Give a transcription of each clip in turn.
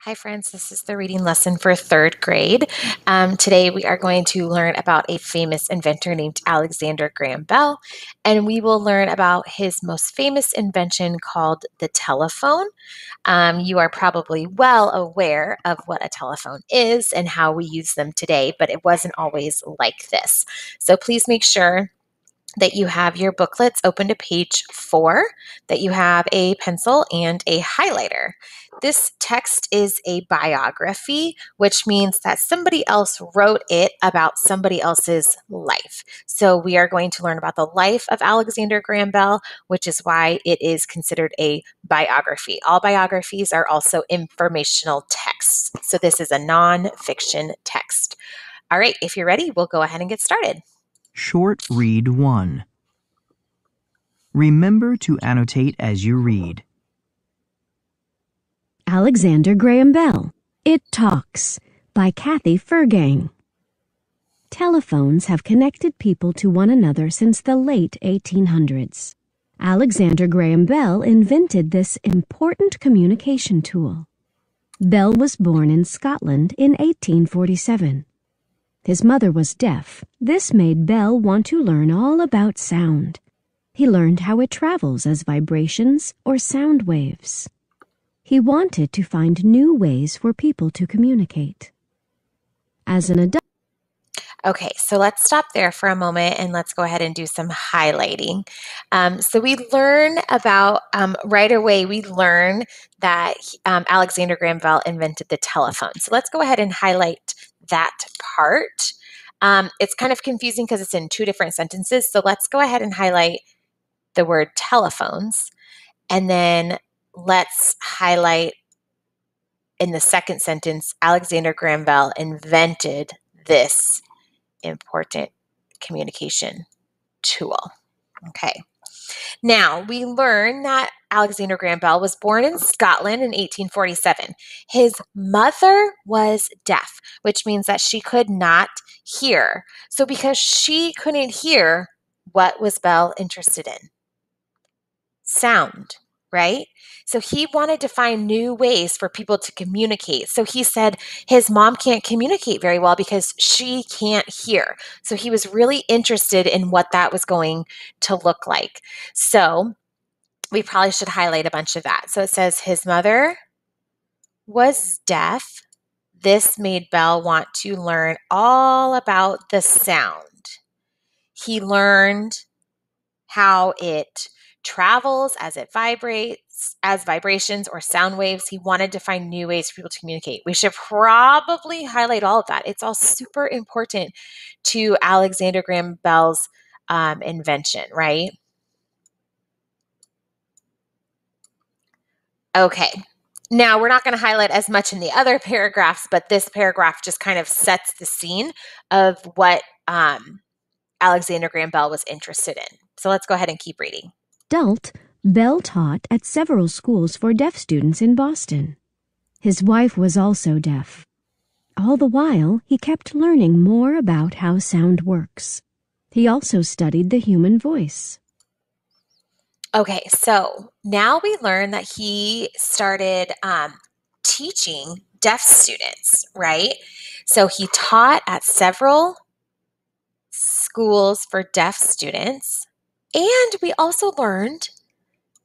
Hi, friends. This is the reading lesson for third grade. Today, we are going to learn about a famous inventor named Alexander Graham Bell, and we will learn about his most famous invention called the telephone. You are probably well aware of what a telephone is and how we use them today, but it wasn't always like this. So please make sure that you have your booklets open to page 4, that you have a pencil and a highlighter. This text is a biography, which means that somebody else wrote it about somebody else's life. So we are going to learn about the life of Alexander Graham Bell, which is why it is considered a biography. All biographies are also informational texts. So this is a nonfiction text. All right, if you're ready, we'll go ahead and get started. Short Read 1. Remember to annotate as you read. Alexander Graham Bell. It Talks by Kathy Fergang. Telephones have connected people to one another since the late 1800s. Alexander Graham Bell invented this important communication tool. Bell was born in Scotland in 1847. His mother was deaf. This made Bell want to learn all about sound. He learned how it travels as vibrations or sound waves. He wanted to find new ways for people to communicate. As an adult, Okay, so let's stop there for a moment and let's go ahead and do some highlighting. So we learn about, right away, we learn that Alexander Graham Bell invented the telephone. So let's go ahead and highlight that part. It's kind of confusing because it's in two different sentences. So let's go ahead and highlight the word telephones. And then let's highlight in the second sentence, Alexander Graham Bell invented this important communication tool. Okay. Now, we learn that Alexander Graham Bell was born in Scotland in 1847. His mother was deaf, which means that she could not hear. So because she couldn't hear, what was Bell interested in? Sound, right? So he wanted to find new ways for people to communicate. So he said his mom can't communicate very well because she can't hear. So he was really interested in what that was going to look like. So we probably should highlight a bunch of that. So it says his mother was deaf. This made Bell want to learn all about the sound. He learned how it travels as it vibrates, as vibrations or sound waves. He wanted to find new ways for people to communicate. We should probably highlight all of that. It's all super important to Alexander Graham Bell's invention, right? Okay. Now, we're not going to highlight as much in the other paragraphs, but this paragraph just kind of sets the scene of what Alexander Graham Bell was interested in. So let's go ahead and keep reading. Bell taught at several schools for deaf students in Boston. His wife was also deaf. All the while, he kept learning more about how sound works. He also studied the human voice. Okay, so now we learn that he started teaching deaf students, right? So he taught at several schools for deaf students. And we also learned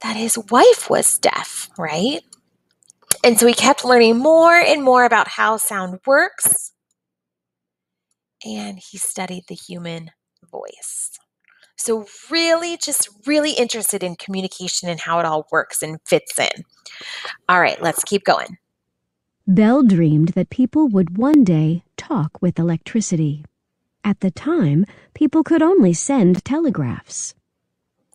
that his wife was deaf, right? And so he kept learning more and more about how sound works. And he studied the human voice. So just really interested in communication and how it all works and fits in. All right, let's keep going. Bell dreamed that people would one day talk with electricity. At the time, people could only send telegraphs.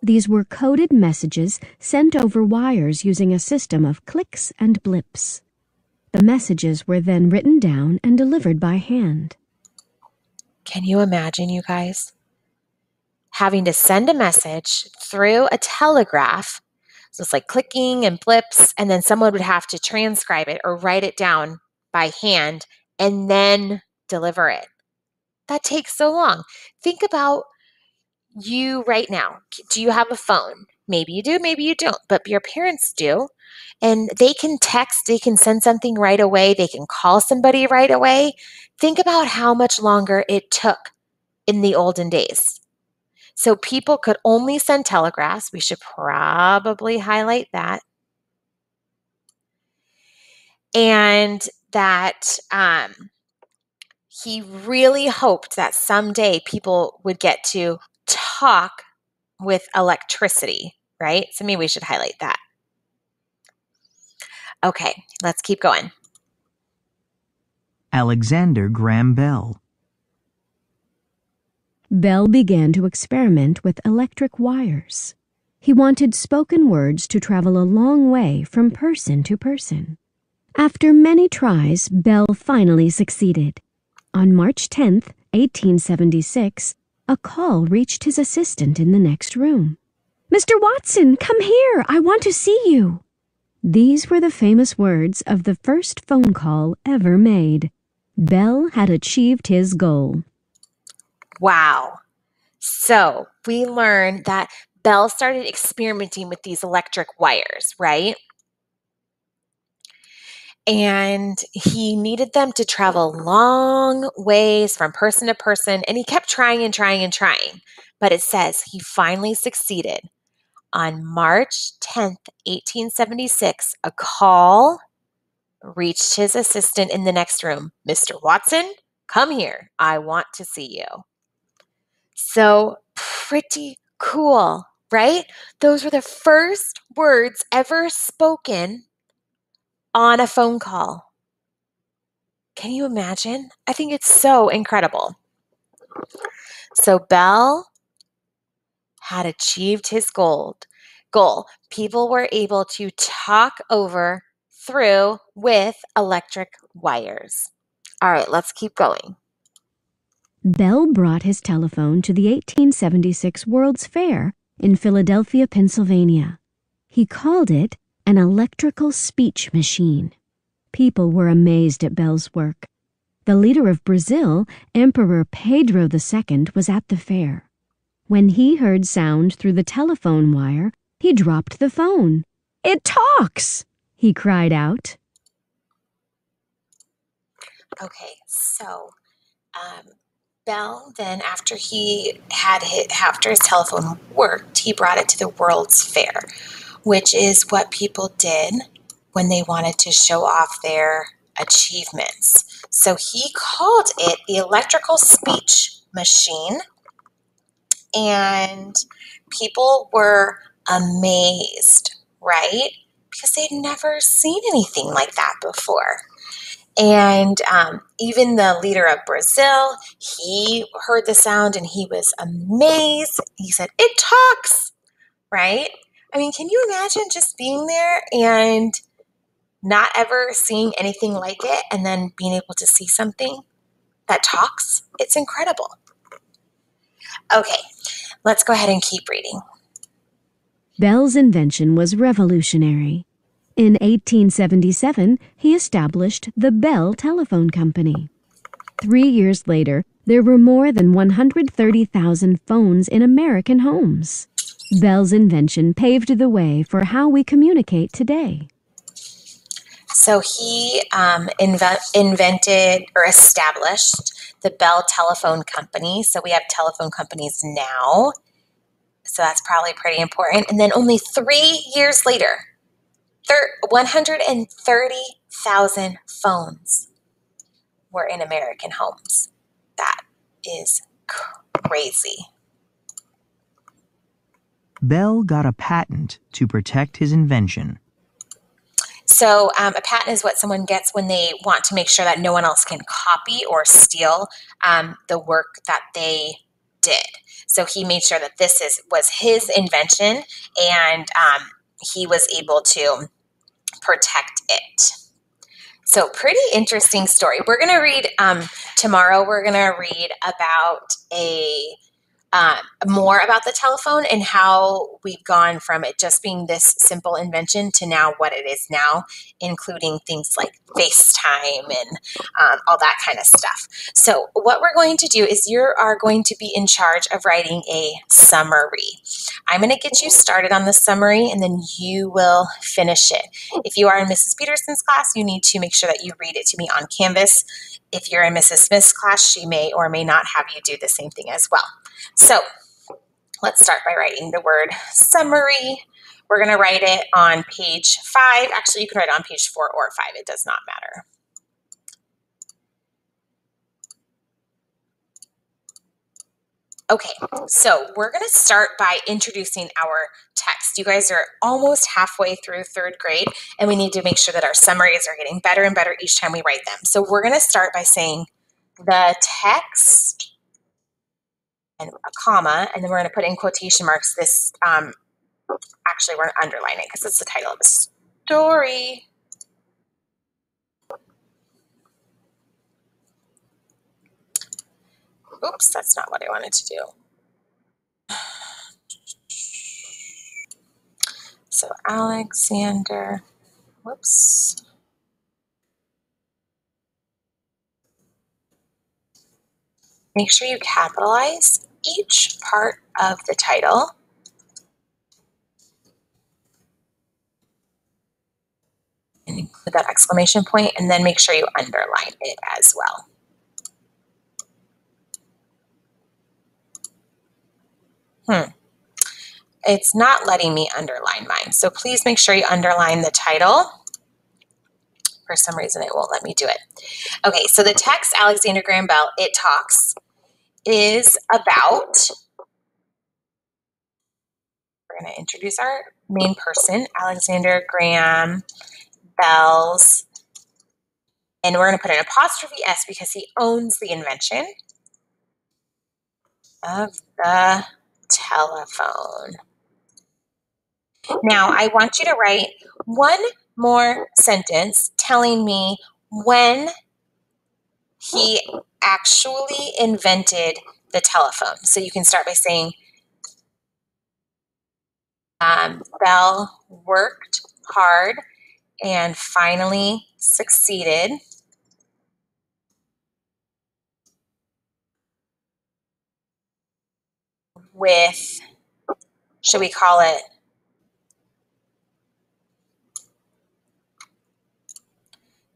These were coded messages sent over wires using a system of clicks and blips. The messages were then written down and delivered by hand. Can you imagine, you guys, having to send a message through a telegraph? So it's like clicking and blips, and then someone would have to transcribe it or write it down by hand and then deliver it. That takes so long. Think about you right now. Do you have a phone? Maybe you do, maybe you don't, but your parents do. And they can text, they can send something right away, they can call somebody right away. Think about how much longer it took in the olden days. So people could only send telegraphs. We should probably highlight that. And that he really hoped that someday people would get to talk with electricity, right? So maybe we should highlight that. Okay, let's keep going. Alexander Graham Bell. Bell began to experiment with electric wires. He wanted spoken words to travel a long way from person to person. After many tries, Bell finally succeeded. On March 10th, 1876, a call reached his assistant in the next room. "Mr. Watson, come here. I want to see you." These were the famous words of the first phone call ever made. Bell had achieved his goal. Wow. So we learned that Bell started experimenting with these electric wires, right? And he needed them to travel long ways from person to person. And he kept trying and trying and trying. But it says he finally succeeded. On March 10th, 1876, a call reached his assistant in the next room. "Mr. Watson, come here. I want to see you." So pretty cool, right? Those were the first words ever spoken on a phone call. Can you imagine? I think it's so incredible. So Bell had achieved his goal. People were able to talk over, through, with electric wires. All right, let's keep going. Bell brought his telephone to the 1876 World's Fair in Philadelphia, Pennsylvania. He called it an electrical speech machine. People were amazed at Bell's work. The leader of Brazil, Emperor Pedro II, was at the fair. When he heard sound through the telephone wire, he dropped the phone. "It talks!" he cried out. Okay, so Bell then, after his telephone worked, he brought it to the World's Fair, which is what people did when they wanted to show off their achievements. So he called it the electrical speech machine, and people were amazed, right? Because they'd never seen anything like that before. And even the leader of Brazil, he heard the sound and he was amazed. He said, "It talks," right? I mean, can you imagine just being there and not ever seeing anything like it and then being able to see something that talks? It's incredible. Okay, let's go ahead and keep reading. Bell's invention was revolutionary. In 1877, he established the Bell Telephone Company. 3 years later, there were more than 130,000 phones in American homes. Bell's invention paved the way for how we communicate today. So he invented or established the Bell Telephone Company. So we have telephone companies now. So that's probably pretty important. And then only 3 years later, 130,000 phones were in American homes. That is crazy. Bell got a patent to protect his invention. So a patent is what someone gets when they want to make sure that no one else can copy or steal the work that they did. So he made sure that was his invention, and he was able to protect it. So pretty interesting story. We're going to read tomorrow. We're going to read about a more about the telephone and how we've gone from it just being this simple invention to now what it is now, including things like FaceTime and all that kind of stuff. So what we're going to do is you are going to be in charge of writing a summary. I'm going to get you started on the summary and then you will finish it. If you are in Mrs. Peterson's class, you need to make sure that you read it to me on Canvas. If you're in Mrs. Smith's class, she may or may not have you do the same thing as well. So let's start by writing the word summary. We're going to write it on page 5. Actually, you can write it on page 4 or 5. It does not matter. Okay, so we're going to start by introducing our text. You guys are almost halfway through 3rd grade, and we need to make sure that our summaries are getting better and better each time we write them. So we're going to start by saying the text and a comma, and then we're going to put in quotation marks this, actually we're going to underline it because it's the title of the story. Oops, that's not what I wanted to do. So Alexander, whoops. Make sure you capitalize each part of the title. And include that exclamation point, and then make sure you underline it as well. It's not letting me underline mine, so please make sure you underline the title. For some reason, it won't let me do it. Okay, so the text, Alexander Graham Bell, It Talks, is about, we're going to introduce our main person, Alexander Graham Bell's, and we're going to put an apostrophe S because he owns the invention of the telephone. Now, I want you to write one more sentence telling me when he actually invented the telephone. So you can start by saying, Bell worked hard and finally succeeded with, should we call it,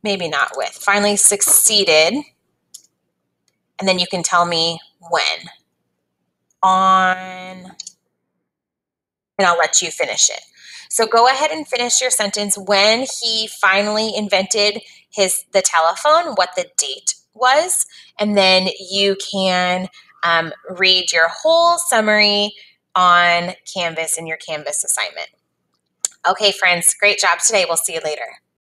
maybe not with, finally succeeded, and then you can tell me when, on, and I'll let you finish it. So go ahead and finish your sentence when he finally invented the telephone, what the date was, and then you can read your whole summary on Canvas in your Canvas assignment. Okay, friends, great job today. We'll see you later.